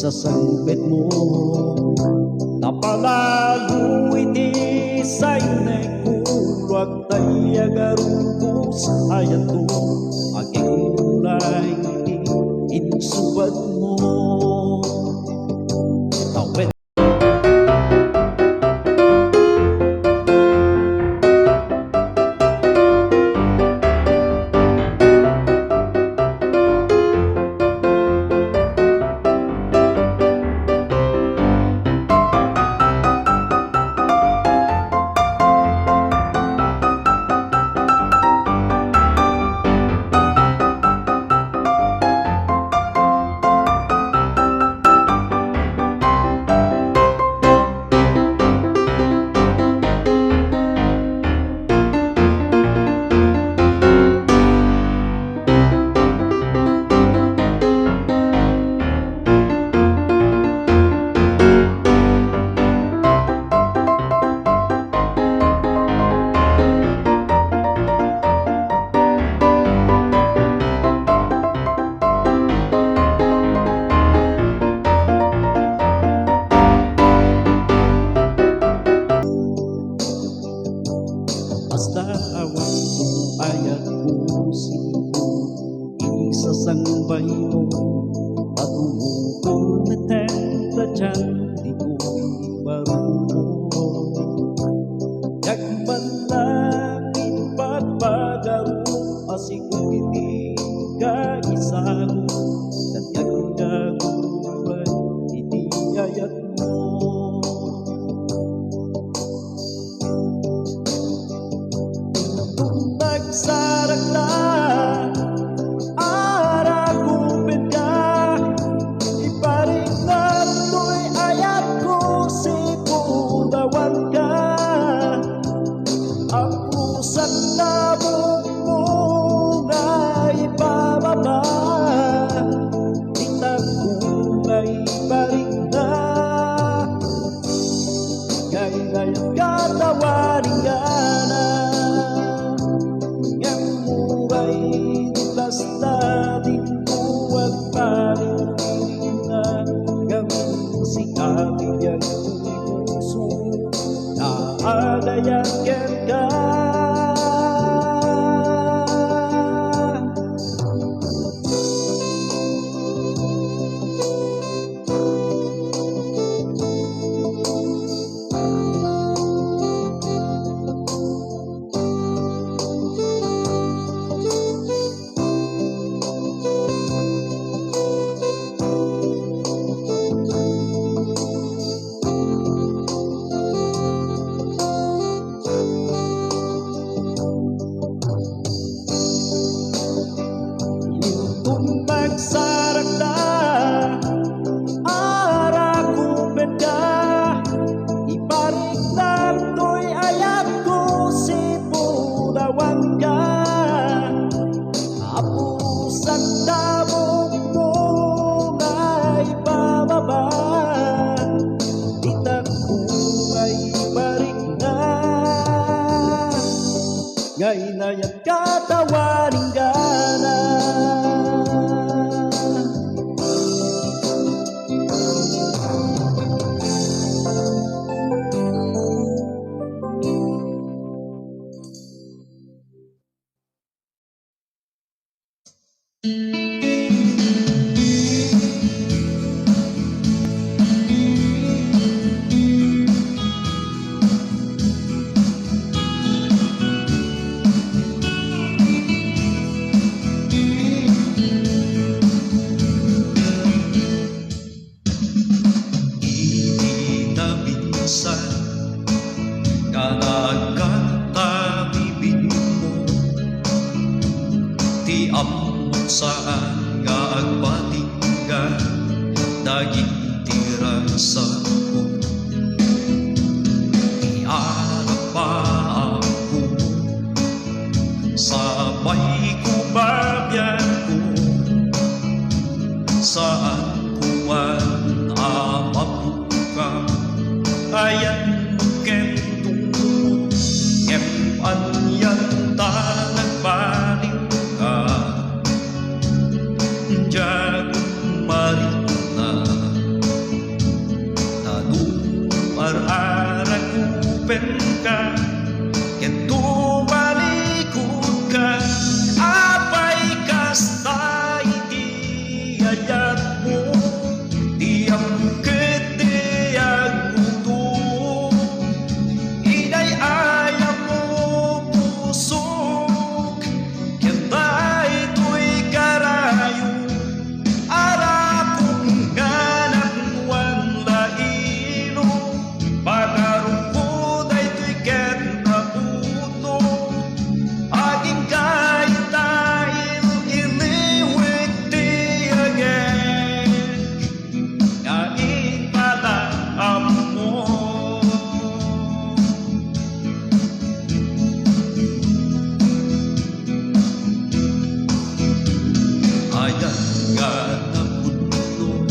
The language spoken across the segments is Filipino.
sa sangpet mo. Napalalo iti say nagkulwag tayo agarupo sa ayato. Agigulay iti insubad mo. Tawid basta awak mo ayat pusin mo, isasangbay mo patungkol na tenta dyan di ko'y marunong. Nagmanlangin ba't pagaro asiko hindi ka isa mo, nagagaguray hindi ayat mo. Sarak na arakupin ka, iparik na to'y ayat ko si pudawan ka. Ang pusat na mo nga ipababa, itag ko nga iparik na. Gaya-gaya katawarin ka na, natin buwag paling na gawin si kabigyan puso na adayakin ka. Sarak na arakupin ka, iparik na to'y ayat ko si pudawan ka. Apusak na mo nga ipababa, itak ko nga iparik na. Ngayon na yan katawarin ka na. Ti amot saan nga agpatinggan daging tirasa ko. Iarap pa ako sabay ko babyan ko, saan ko man amapukang ayan kentong ngem anyan ta nagbaling ka. Jagung marina open ka, ken tumalikod ka, apay kasta iti ayat mo, di angket di agmuto, inay ayam mo pusok, ken day to'y karayo, ara kung ganap wan laino, pagarungkod ay to'y ket naputo, aging kahit dahil iniwit di agad, ngaing palaam mo. Ayan nga na puno,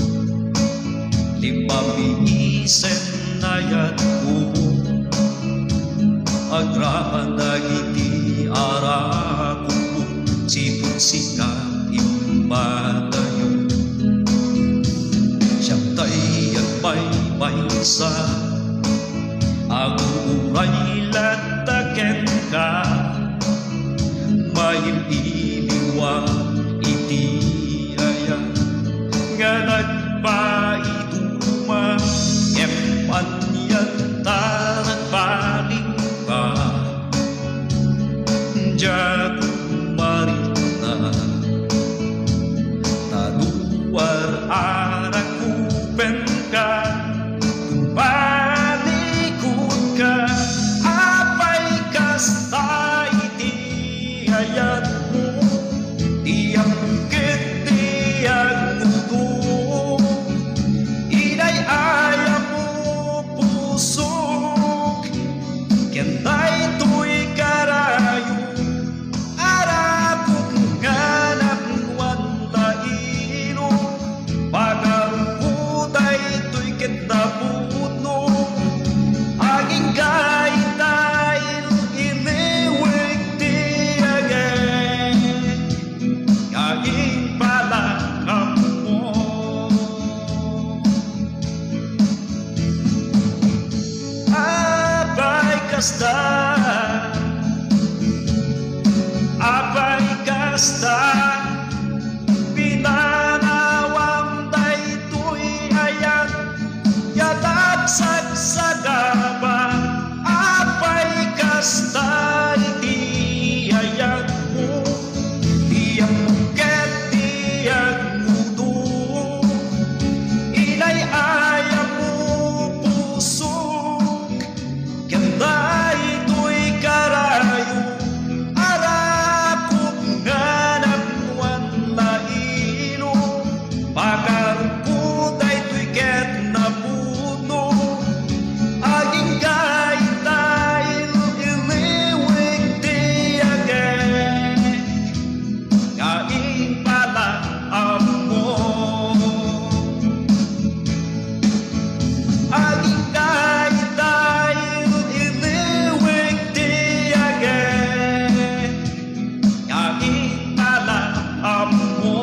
limabingisen na yan ko, agraman na iti arako, sipon sika impalayo, siyang tay at baybaysa, aguray lataken ka, mayimiliwa iti aya, nga nagpaituma, empanyan ta nagpaling ka, diya kumarina, taluar arakupen ka, tumalikod ka, apay kasta iti ayat mo, di angket di agmuto, inay ayam mo pusok, ken day to'y karayo, ara kung ganap wan laino, pagarungkod ay to'y ket napuno, aging kahit dahil iniwig di agad, ngaing palakam mo. Apay kasta, apay kasta, pinanawang daytoy ayat, yadag sagsagaba, apay kasta iti ayat mo, di angket di agmuto, inay ayam mo pusok, ken day to'y karayo, ara kung ganap wan laino, pagarungkod ay to'y ket napuno, aging kahit dahil iniwig di agad, ngaing palaam mo. Aging kahit dahil iniwig di agad, ngaing palaam mo.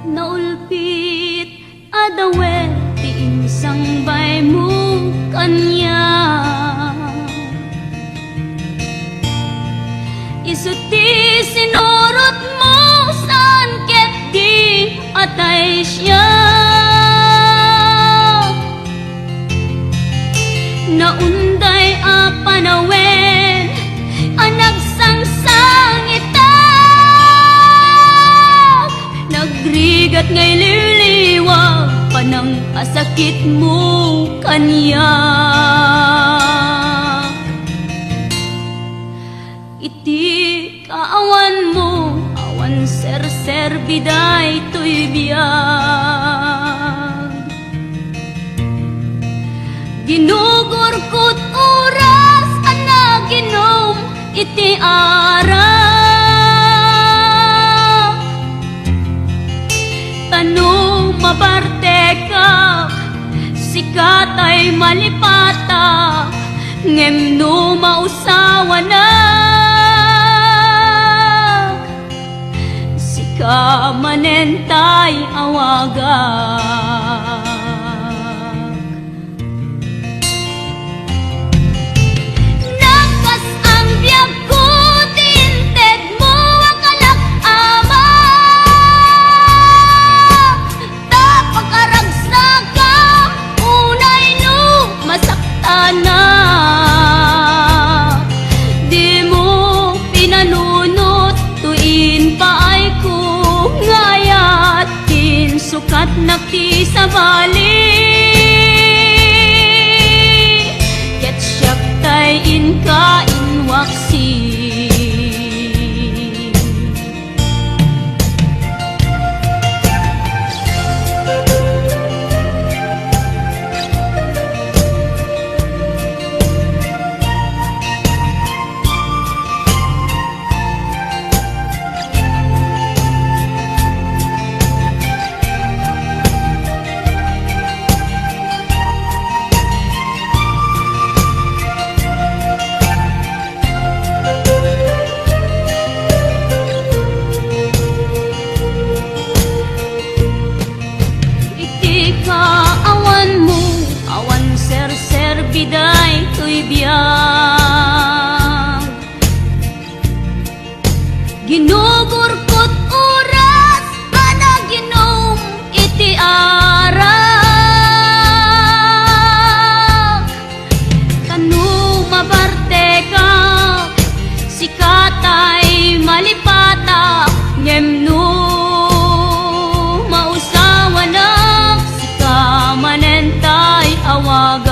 Naulpit adawet ti insang bay mo kanya, isuti sinurot mo saan ket di atay siya, naunday a panawen anag sangsangita, nagrigat ngay liliwa panang asakit mo kanya, iti kaawan mo awan ser biday to'y biyag, ginugurkot oras ana ginom iti ara, katay malipata ngem no mausawa na sika manentay awagak. Nakas ang biyag ko tinted mo akalak ama tapagkaragsaga unay no masakta na di mo pinanunot tuin paay ko ngayat tin sukat nakti sa bali ket siyak tay inka inwaksi. Awan mo, awan ser-ser biday to'y biyag ginugurkot oras ana ginom iti arak kanu mabarte ka sikatay malipata ngem no mausawa na manentay awagak.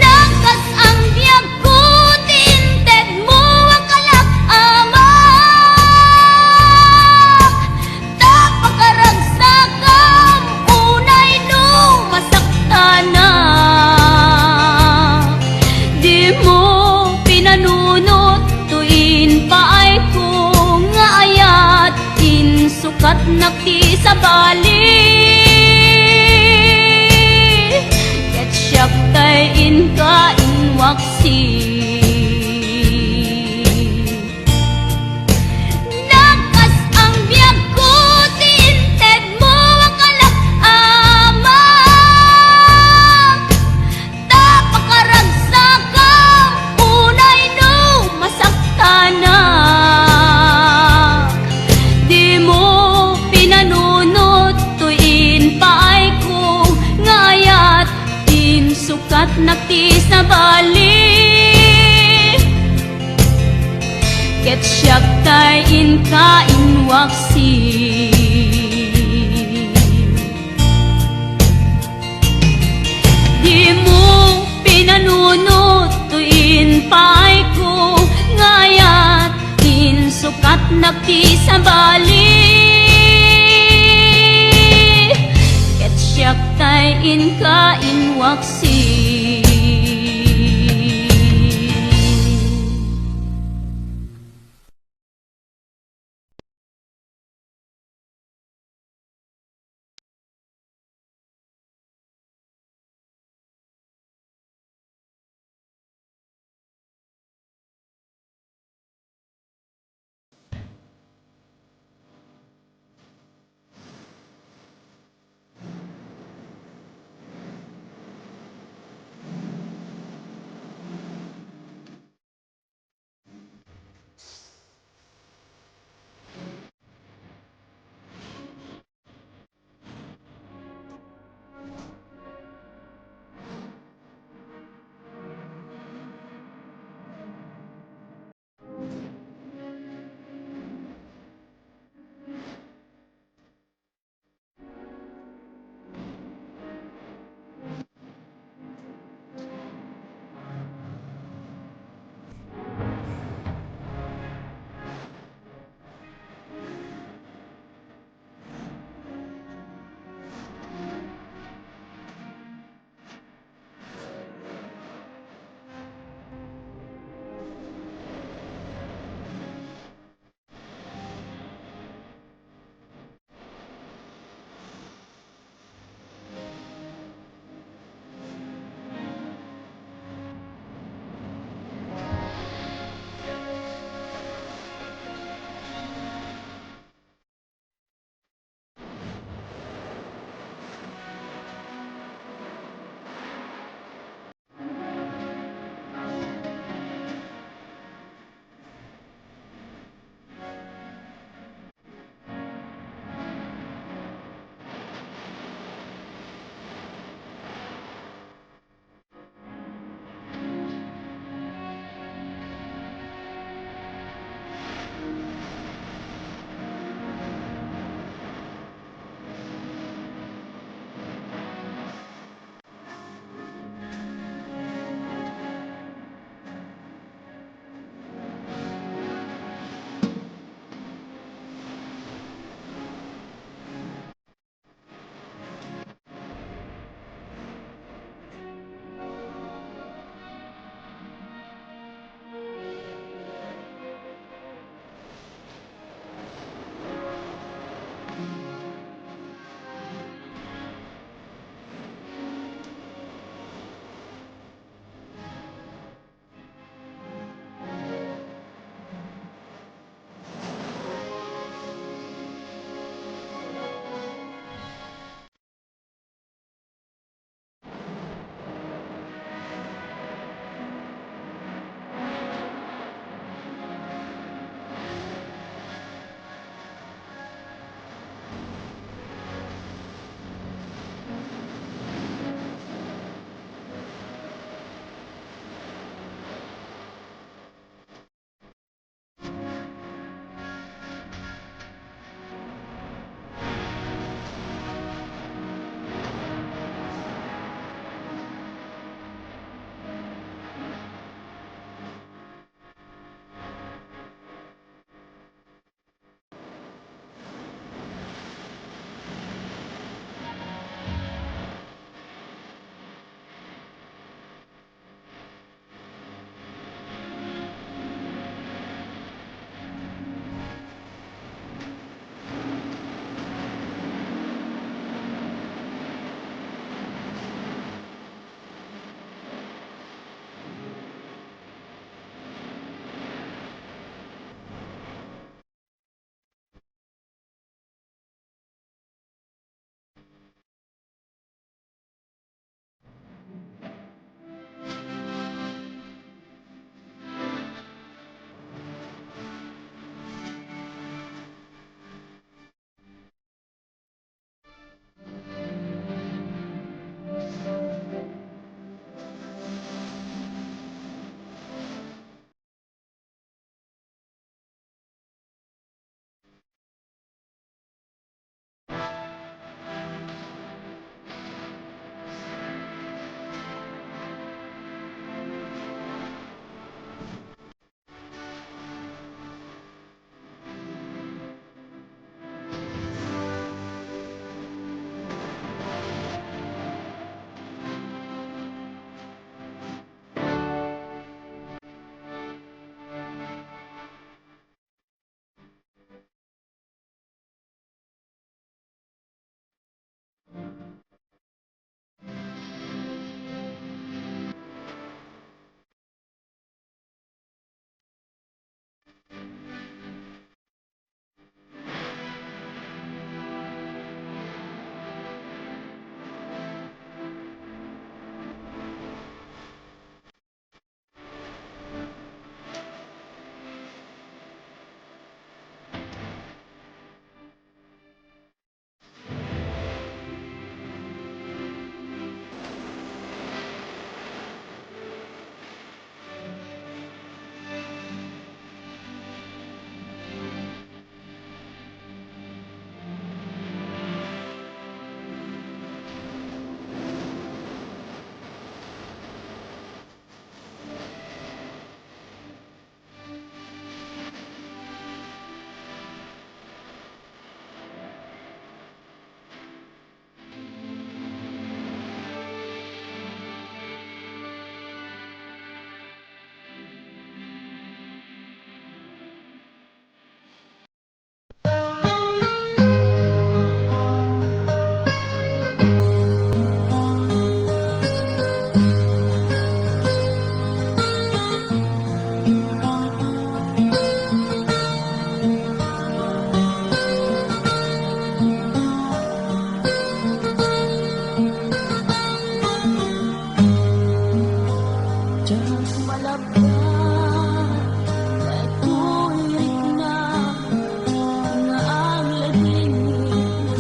Nakas ang biyag ko tinted mo akalak ama tapagkaragsakam unay no masakta na di mo pinanunot tuin paay ko nga ayat sukat nakti sa bali ket siyak tay inka inwaksi. Nakas ang biyag ko tinted mo akalak ama tapagkaragsakam unay no masakta na di mo pinanunot tuin paay ko ngayat tin sukat nakti sa bali